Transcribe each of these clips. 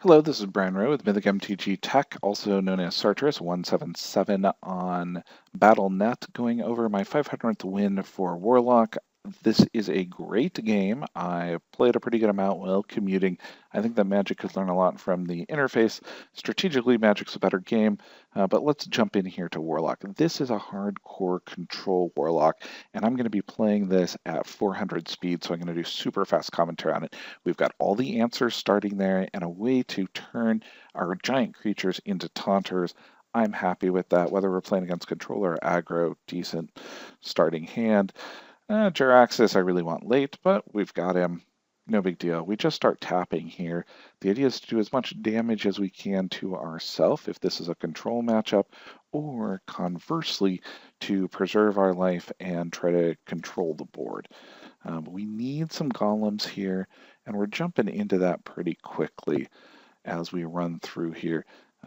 Hello, this is Brian Rowe with Mythic MTG Tech, also known as Sartorus177 on Battle.net, going over my 500th win for Warlock. This is a great game. I played a pretty good amount while commuting. I think that Magic could learn a lot from the interface. Strategically, Magic's a better game, but let's jump in here to Warlock. This is a hardcore control Warlock, and I'm going to be playing this at 400 speed, so I'm going to do super fast commentary on it. We've got all the answers starting there and a way to turn our giant creatures into taunters. I'm happy with that, whether we're playing against controller or aggro, decent starting hand. Jiraxis I really want late, but we've got him. No big deal. We just start tapping here. The idea is to do as much damage as we can to ourselves if this is a control matchup, or conversely, to preserve our life and try to control the board. We need some golems here, and we're jumping into that pretty quickly as we run through here.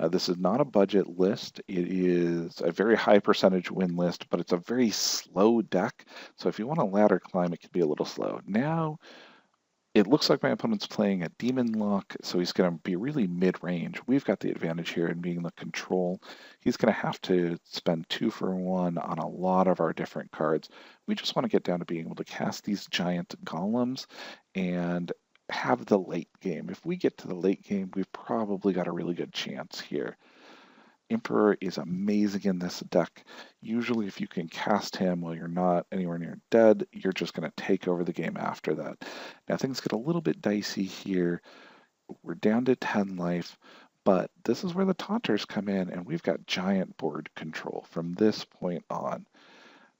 This is not a budget list. It is a very high percentage win list, but it's a very slow deck. So if you want a ladder climb, it can be a little slow. Now, it looks like my opponent's playing a Demon Lock, so he's going to be really mid-range. We've got the advantage here in being the control. He's going to have to spend 2 for 1 on a lot of our different cards. We just want to get down to being able to cast these giant golems and have the late game. If we get to the late game, we've probably got a really good chance here. Emperor is amazing in this deck. Usually if you can cast him while you're not anywhere near dead, you're just going to take over the game after that. Now things get a little bit dicey here. We're down to 10 life, but this is where the taunters come in, and we've got giant board control from this point on.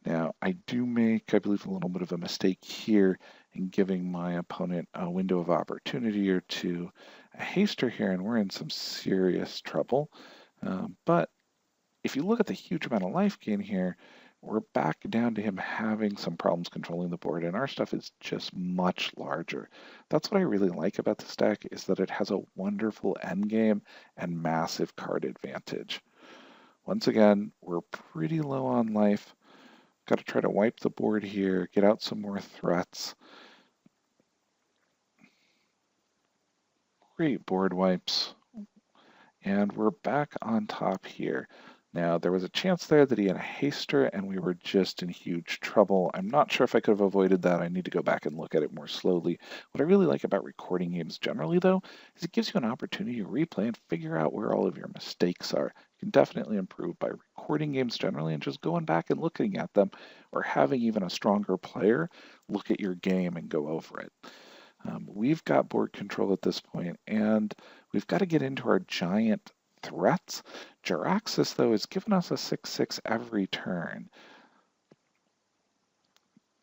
Now, I do make, I believe, a little bit of a mistake here in giving my opponent a window of opportunity or two. A haster here, and we're in some serious trouble. But if you look at the huge amount of life gain here, we're back down to him having some problems controlling the board, and our stuff is just much larger. That's what I really like about this deck, is that it has a wonderful endgame and massive card advantage. Once again, we're pretty low on life. Got to try to wipe the board here, get out some more threats. Great board wipes. And we're back on top here. Now, there was a chance there that he had a haster, and we were just in huge trouble. I'm not sure if I could have avoided that. I need to go back and look at it more slowly. What I really like about recording games generally, though, is it gives you an opportunity to replay and figure out where all of your mistakes are. You can definitely improve by recording games generally and just going back and looking at them, or having even a stronger player look at your game and go over it. We've got board control at this point, and we've got to get into our giant threats. Jiraxis, though, has given us a 6/6 every turn.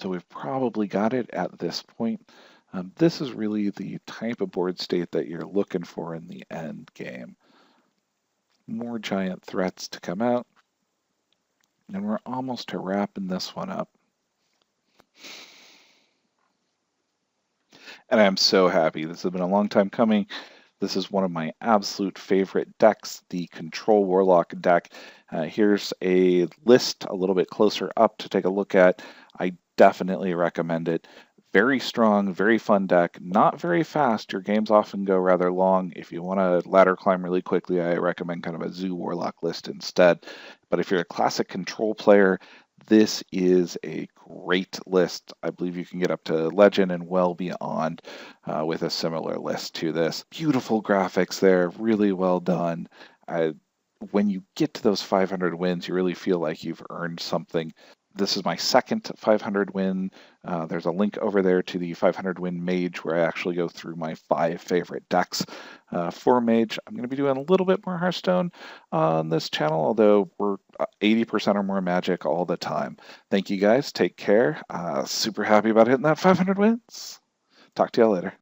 So we've probably got it at this point. This is really the type of board state that you're looking for in the end game. More giant threats to come out. And we're almost to wrapping this one up. And I'm so happy. This has been a long time coming. This is one of my absolute favorite decks, the Control Warlock deck. Here's a list a little bit closer up to take a look at. I definitely recommend it. Very strong, very fun deck, not very fast. Your games often go rather long. If you want to ladder climb really quickly, I recommend kind of a Zoo Warlock list instead. But if you're a classic control player, this is a great list. I believe you can get up to Legend and well beyond with a similar list to this. Beautiful graphics there, really well done. When you get to those 500 wins, you really feel like you've earned something. This is my second 500 win. There's a link over there to the 500 win Mage where I actually go through my 5 favorite decks. For Mage, I'm going to be doing a little bit more Hearthstone on this channel, although we're 80% or more Magic all the time. Thank you guys. Take care. Super happy about hitting that 500 wins. Talk to y'all later.